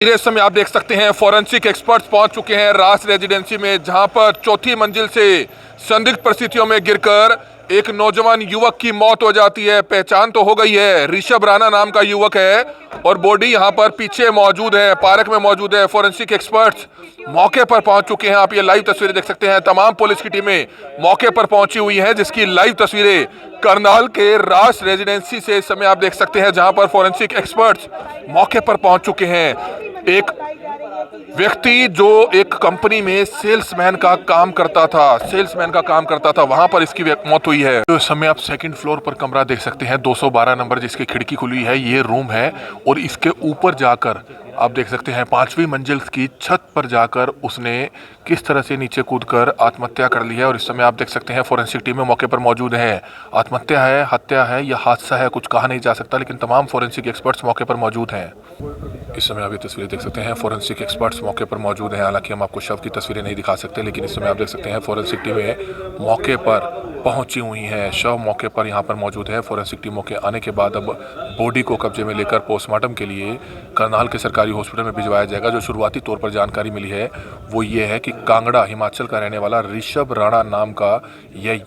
इस समय आप देख सकते हैं फॉरेंसिक एक्सपर्ट्स पहुंच चुके हैं रास रेजिडेंसी में, जहां पर चौथी मंजिल से संदिग्ध परिस्थितियों में गिरकर एक नौजवान युवक की मौत हो जाती है। पहचान तो हो गई है, ऋषभ राणा नाम का युवक है और बॉडी यहां पर पीछे मौजूद है, पार्क में मौजूद है। फॉरेंसिक एक्सपर्ट्स मौके पर पहुंच चुके हैं। आप ये लाइव तस्वीरें देख सकते हैं। तमाम पुलिस की टीमें मौके पर पहुंची हुई हैं, जिसकी लाइव तस्वीरें करनाल के रास रेजिडेंसी से इस समय आप देख सकते हैं, जहां पर फॉरेंसिक एक्सपर्ट्स मौके पर पहुंच चुके हैं। एक व्यक्ति जो एक कंपनी में सेल्समैन का काम करता था, वहां पर इसकी मौत हुई है। तो इस समय आप सेकंड फ्लोर पर कमरा देख सकते हैं, 212 नंबर, जिसकी खिड़की खुली है, ये रूम है। और इसके ऊपर जाकर आप देख सकते हैं 5वीं मंजिल की छत पर जाकर उसने किस तरह से नीचे कूदकर आत्महत्या कर ली है। और इस समय आप देख सकते हैं फॉरेंसिक टीमें मौके पर मौजूद है। आत्महत्या है, हत्या है या हादसा है, कुछ कहा नहीं जा सकता, लेकिन तमाम फॉरेंसिक एक्सपर्ट्स मौके पर मौजूद हैं। इस समय आप ये तस्वीरें देख सकते हैं, फॉरेंसिक एक्सपर्ट्स मौके पर मौजूद हैं। हालांकि हम आपको शव की तस्वीरें नहीं दिखा सकते, लेकिन इस समय आप देख सकते हैं फॉरेंसिक टीमें मौके पर पहुंची हुई हैं। शव मौके पर यहाँ पर मौजूद है। फॉरेंसिक टीमों के आने के बाद अब बॉडी को कब्जे में लेकर पोस्टमार्टम के लिए करनाल के सरकारी हॉस्पिटल में भिजवाया जाएगा। जो शुरुआती तौर पर जानकारी मिली है वो ये है कि कांगड़ा हिमाचल का रहने वाला ऋषभ राणा नाम का यह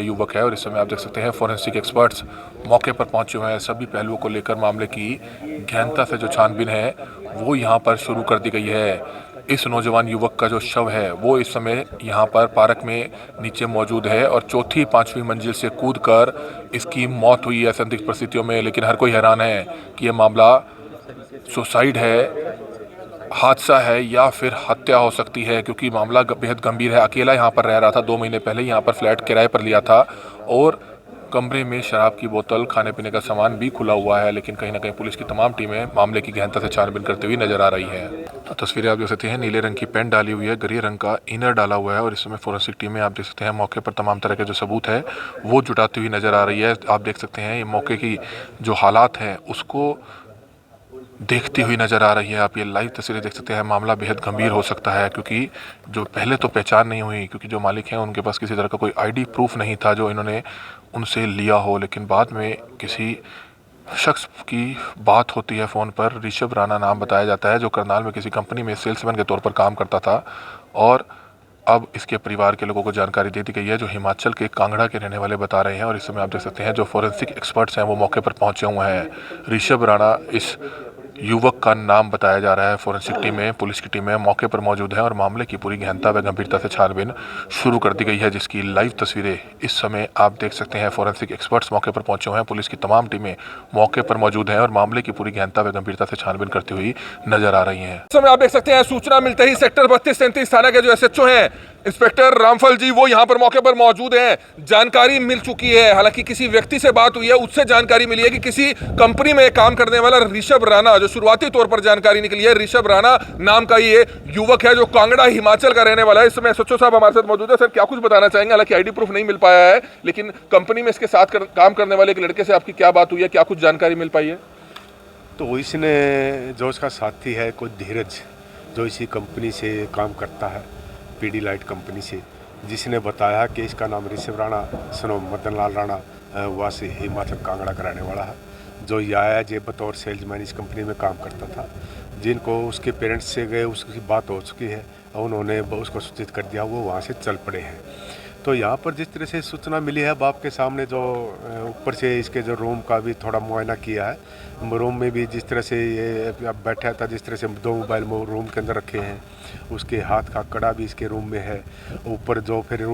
युवक है। और इस समय आप देख सकते हैं फॉरेंसिक एक्सपर्ट्स मौके पर पहुंचे हुए हैं। सभी पहलुओं को लेकर मामले की गहनता से जो छानबीन है वो यहाँ पर शुरू कर दी गई है। इस नौजवान युवक का जो शव है वो इस समय यहाँ पर पार्क में नीचे मौजूद है और चौथी 5वीं मंजिल से कूदकर इसकी मौत हुई है संदिग्ध परिस्थितियों में। लेकिन हर कोई हैरान है कि यह मामला सुसाइड है, हादसा है या फिर हत्या हो सकती है, क्योंकि मामला बेहद गंभीर है। अकेला यहाँ पर रह रहा था, 2 महीने पहले यहाँ पर फ्लैट किराए पर लिया था और कमरे में शराब की बोतल, खाने पीने का सामान भी खुला हुआ है। लेकिन कहीं ना कहीं पुलिस की तमाम टीमें मामले की गहनता से छानबीन करते हुए नजर आ रही हैं। तो तस्वीरें आप देख सकते हैं, नीले रंग की पैंट डाली हुई है, ग्रे रंग का इनर डाला हुआ है। और इस समय फॉरेंसिक टीमें आप देख सकते हैं मौके पर तमाम तरह के जो सबूत है वो जुटाती हुई नजर आ रही है। आप देख सकते हैं ये मौके की जो हालात है उसको देखती हुई नजर आ रही है। आप ये लाइव तस्वीरें देख सकते हैं। मामला बेहद गंभीर हो सकता है, क्योंकि जो पहले तो पहचान नहीं हुई, क्योंकि जो मालिक हैं उनके पास किसी तरह का कोई आईडी प्रूफ नहीं था जो इन्होंने उनसे लिया हो। लेकिन बाद में किसी शख्स की बात होती है फ़ोन पर, ऋषभ राणा नाम बताया जाता है, जो करनाल में किसी कंपनी में सेल्समैन के तौर पर काम करता था। और अब इसके परिवार के लोगों को जानकारी दे दी गई है, जो हिमाचल के कांगड़ा के रहने वाले बता रहे हैं। और इस समय आप देख सकते हैं जो फॉरेंसिक एक्सपर्ट्स हैं वो मौके पर पहुंचे हुए हैं। ऋषभ राणा इस युवक का नाम बताया जा रहा है। फॉरेंसिक टीमें, पुलिस की टीमें मौके पर मौजूद हैं और मामले की पूरी गहनता व गंभीरता से छानबीन शुरू कर दी गई है, जिसकी लाइव तस्वीरें इस समय आप देख सकते हैं। फॉरेंसिक एक्सपर्ट्स मौके पर पहुंचे हुए हैं, पुलिस की तमाम टीमें मौके पर मौजूद हैं और मामले की पूरी गहनता व गंभीरता से छानबीन करती हुई नजर आ रही है। इस समय आप देख सकते हैं सूचना मिलते ही सेक्टर 32-33 थाना के जो एसएचओ हैं इंस्पेक्टर रामफल जी, वो यहाँ पर मौके पर मौजूद हैं। जानकारी मिल चुकी है, हालांकि किसी व्यक्ति से बात हुई है, उससे जानकारी मिली है कि किसी कंपनी में काम करने वाला ऋषभ राणा, जो शुरुआती तौर पर जानकारी निकली है, ऋषभ राणा नाम का ये युवक है जो कांगड़ा हिमाचल का रहने वाला है। इस समय एसएचओ साहब हमारे साथ मौजूद है। सर, क्या कुछ बताना चाहेंगे? हालांकि आईडी प्रूफ नहीं मिल पाया है, लेकिन कंपनी में इसके साथ काम करने वाले एक लड़के से आपकी क्या बात हुई है, क्या कुछ जानकारी मिल पाई है? तो इसने जो उसका साथी है कोई धीरज, जो इसी कंपनी से काम करता है, पीडी लाइट कंपनी से, जिसने बताया कि इसका नाम ऋषभ राणा सनो मदन लाल राणा वासी हिमाचल कांगड़ा का रहने वाला है, जो आया जे बतौर सेल्समैन इस कंपनी में काम करता था। जिनको उसके पेरेंट्स से गए उसकी बात हो चुकी है और उन्होंने उसको सूचित कर दिया, वो वहाँ से चल पड़े हैं। तो यहाँ पर जिस तरह से सूचना मिली है, बाप के सामने जो ऊपर से इसके जो रूम का भी थोड़ा मुआयना किया है, रूम में भी जिस तरह से ये बैठा था, जिस तरह से 2 मोबाइल रूम के अंदर रखे हैं, उसके हाथ का कड़ा भी इसके रूम में है। ऊपर जो फिर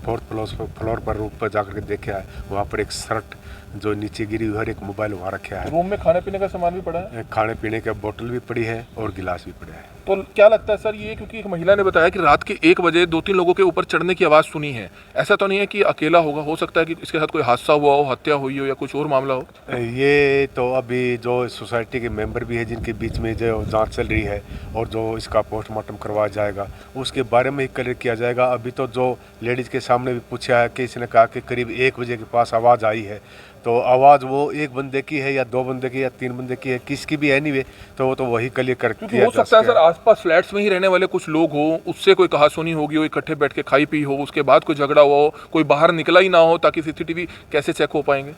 4th फ्लोर पर रूम पर जाकर के देखा है, वहाँ पर एक शर्ट जो नीचे गिरी हुई है, एक मोबाइल वहाँ रखा है। रूम में खाने पीने का सामान भी पड़ा है, खाने पीने का बोतल भी पड़ी है और गिलास भी पड़ा है। तो क्या लगता है सर, ये क्योंकि एक महिला ने बताया कि रात के 1 बजे 2-3 लोगों के ऊपर चढ़ने की आवाज़ सुनी है, ऐसा तो नहीं है कि अकेला होगा? हो सकता है कि इसके साथ कोई हादसा हुआ हो, हत्या हुई हो या कुछ और मामला हो। ये तो अभी जो सोसाइटी के मेंबर भी है, जिनके बीच में जो जांच चल रही है और जो इसका पोस्टमार्टम करवाया जाएगा, उसके बारे में ही क्लियर किया जाएगा। अभी तो जो लेडीज़ के सामने भी पूछा है कि इसने कहा कि करीब 1 बजे के पास आवाज़ आई है, तो आवाज़ वो एक बंदे की है या 2 बंदे की या 3 बंदे की है, किसकी भी एनीवे, तो वो तो वही क्लियर कर क्योंकि हो सकता है सर आसपास फ्लैट्स में ही रहने वाले कुछ लोग हो, उससे कोई कहासुनी होगी हो, इकट्ठे बैठ के खाई पी हो, उसके बाद कोई झगड़ा हुआ हो, कोई बाहर निकला ही ना हो, ताकि सीसीटीवी कैसे चेक हो पाएंगे?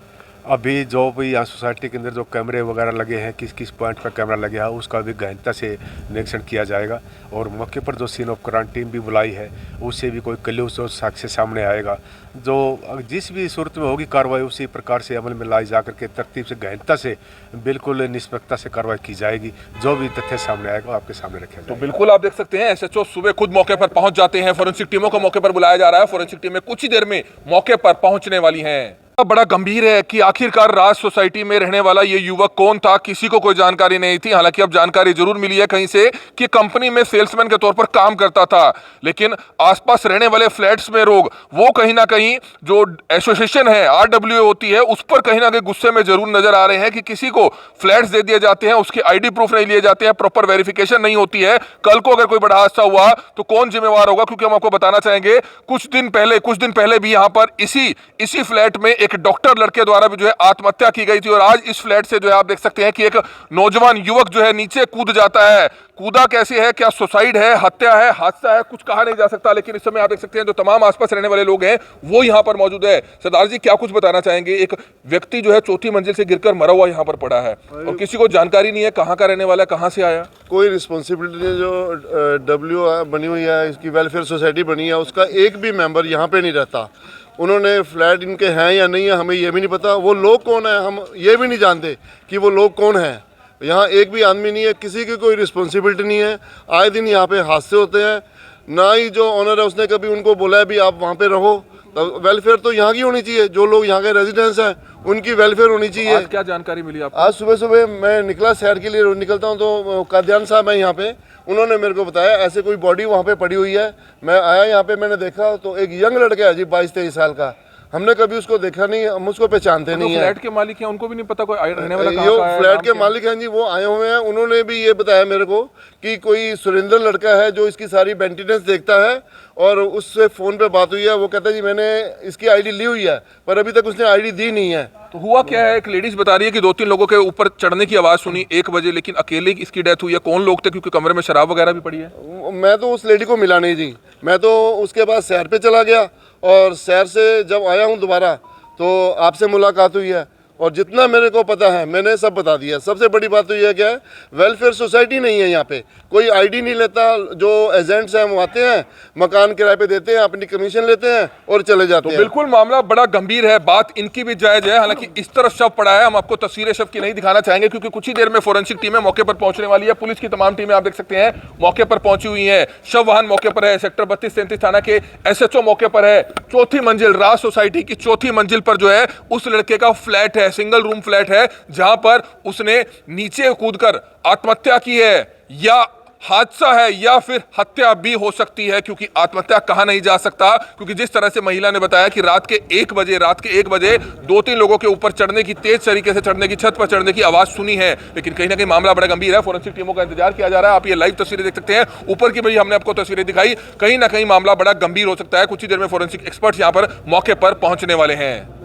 अभी जो भी यहाँ सोसाइटी के अंदर जो कैमरे वगैरह लगे हैं, किस किस पॉइंट पर कैमरा लगे है, उसका भी गहनता से निरीक्षण किया जाएगा। और मौके पर जो सीन ऑफ क्राइम टीम भी बुलाई है, उससे भी कोई क्लूज और साक्ष्य सामने आएगा। जो जिस भी सूरत में होगी कार्रवाई, उसी प्रकार से अमल में लाई जा करके तरतीब से, गहनता से, बिल्कुल निष्पक्षता से कार्रवाई की जाएगी। जो भी तथ्य सामने आएगा आपके सामने रखा जाएगा। तो बिल्कुल आप देख सकते हैं एसएचओ सुबह खुद मौके पर पहुंच जाते हैं। फोरेंसिक टीमों को मौके पर बुलाया जा रहा है। फोरेंसिक टीमें कुछ ही देर में मौके पर पहुंचने वाली हैं। बड़ा गंभीर है कि आखिरकार राज सोसाइटी में रहने वाला ये युवक कौन था, किसी को कोई जानकारी नहीं थी। हालांकि अब जानकारी जरूर मिली है कहीं से कि कंपनी में सेल्समैन के तौर पर काम करता था, लेकिन आसपास रहने वाले फ्लैट्स में लोग वो कहीं ना कहीं जो एसोसिएशन है आरडब्ल्यूए होती है उस पर कहीं ना कहीं गुस्से में जरूर नजर आ रहे हैं कि किसी को फ्लैट्स दे दिए जाते हैं, उसके आईडी प्रूफ नहीं लिए जाते हैं, प्रॉपर वेरिफिकेशन नहीं होती है। कल को अगर कोई बड़ा हादसा हुआ तो कौन जिम्मेवार होगा? क्योंकि हम आपको बताना चाहेंगे कुछ दिन पहले भी यहाँ पर इसी फ्लैट में एक डॉक्टर लड़के द्वारा भी जो है आत्महत्या की गई थी। और आज इस फ्लैट से जो है आप देख सकते हैं कि एक नौजवान युवक जो है नीचे कूद जाता है। कूदा कैसे है, क्या सुसाइड है, हत्या है, हादसा है, कुछ कहा नहीं जा सकता। लेकिन इस समय आप देख सकते हैं जो तमाम आसपास रहने वाले लोग हैं वो यहाँ पर मौजूद है। सरदार जी क्या कुछ बताना चाहेंगे? एक व्यक्ति जो है चौथी मंजिल से गिरकर मरा हुआ यहाँ पर पड़ा है और किसी को जानकारी नहीं है कहाँ का रहने वाला है, कहाँ से आया, कोई रिस्पॉन्सिबिलिटी नहीं। जो डब्ल्यू बनी हुई है, इसकी वेलफेयर सोसाइटी बनी है, उसका एक भी मेंबर यहाँ पे नहीं रहता। उन्होंने फ्लैट इनके हैं या नहीं है हमें ये भी नहीं पता। वो लोग कौन है हम ये भी नहीं जानते कि वो लोग कौन हैं। यहाँ एक भी आदमी नहीं है, किसी की कोई रिस्पॉन्सिबिलिटी नहीं है। आए दिन यहाँ पे हादसे होते हैं। ना ही जो ऑनर है उसने कभी उनको बोला है भी आप वहाँ पे रहो। तो वेलफेयर तो यहाँ की होनी चाहिए, जो लोग यहाँ के रेजिडेंट्स हैं उनकी वेलफेयर होनी चाहिए। आज क्या जानकारी मिली आपको? आज सुबह मैं निकला सैर के लिए, रोज निकलता हूँ तो कादियान साहब है यहाँ पे, उन्होंने मेरे को बताया ऐसे कोई बॉडी वहाँ पे पड़ी हुई है। मैं आया यहाँ पे, मैंने देखा तो एक यंग लड़का है जी 22-23 साल का। हमने कभी उसको देखा नहीं, हम उसको पहचानते नहीं है। फ्लैट के मालिक हैं उनको भी नहीं पता कोई रहने वाला कहाँ जो का है, फ्लैट के मालिक हैं जी वो आए हुए हैं। उन्होंने भी ये बताया मेरे को कि कोई सुरेंद्र लड़का है जो इसकी सारी मेंटेनेंस देखता है और उससे फ़ोन पे बात हुई है। वो कहता है जी मैंने इसकी आईडी ली हुई है पर अभी तक उसने आईडी दी नहीं है। तो हुआ क्या है? एक लेडीज बता रही है कि 2-3 लोगों के ऊपर चढ़ने की आवाज़ सुनी 1 बजे, लेकिन अकेले इसकी डेथ हुई है। कौन लोग थे? क्योंकि कमरे में शराब वगैरह भी पड़ी है। मैं तो उस लेडी को मिला नहीं जी। मैं तो उसके बाद सैर पे चला गया और सैर से जब आया हूँ दोबारा तो आपसे मुलाकात हुई है और जितना मेरे को पता है मैंने सब बता दिया। सबसे बड़ी बात तो यह क्या है, वेलफेयर सोसाइटी नहीं है यहाँ पे, कोई आईडी नहीं लेता। जो एजेंट्स हैं वो आते हैं, मकान किराए पे देते हैं, अपनी कमीशन लेते हैं और चले जाते हैं। बिल्कुल मामला बड़ा गंभीर है, बात इनकी भी जायज है। हालांकि इस तरफ शव पड़ा है, हम आपको तस्वीरें शव की नहीं दिखाना चाहेंगे क्योंकि कुछ ही देर में फोरेंसिक टीमें मौके पर पहुंचने वाली है। पुलिस की तमाम टीमें आप देख सकते हैं मौके पर पहुंची हुई है। शव वाहन मौके पर है। सेक्टर 32-33 थाना के एसएचओ मौके पर है। चौथी मंजिल, राज सोसाइटी की चौथी मंजिल पर जो है उस लड़के का फ्लैट है, सिंगल रूम फ्लैट है, जहां पर उसने नीचे कूदकर आत्महत्या की है। या हादसा है या फिर हत्या भी हो सकती है, क्योंकि आत्महत्या कहा नहीं जा सकता। क्योंकि जिस तरह से महिला ने बताया कि रात के 1 बजे 2-3 लोगों के ऊपर चढ़ने की, तेज तरीके से चढ़ने की, छत पर चढ़ने की आवाज सुनी है। लेकिन कहीं ना कहीं मामला बड़ा गंभीर है। फोरेंसिक टीमों का इंतजार किया जा रहा है। आप ये लाइव तस्वीरें देख सकते हैं, ऊपर की भी हमने आपको तस्वीरें दिखाई। कहीं ना कहीं मामला बड़ा गंभीर हो सकता है। कुछ ही देर में फोरेंसिक एक्सपर्ट्स यहां पर मौके पर पहुंचने वाले हैं।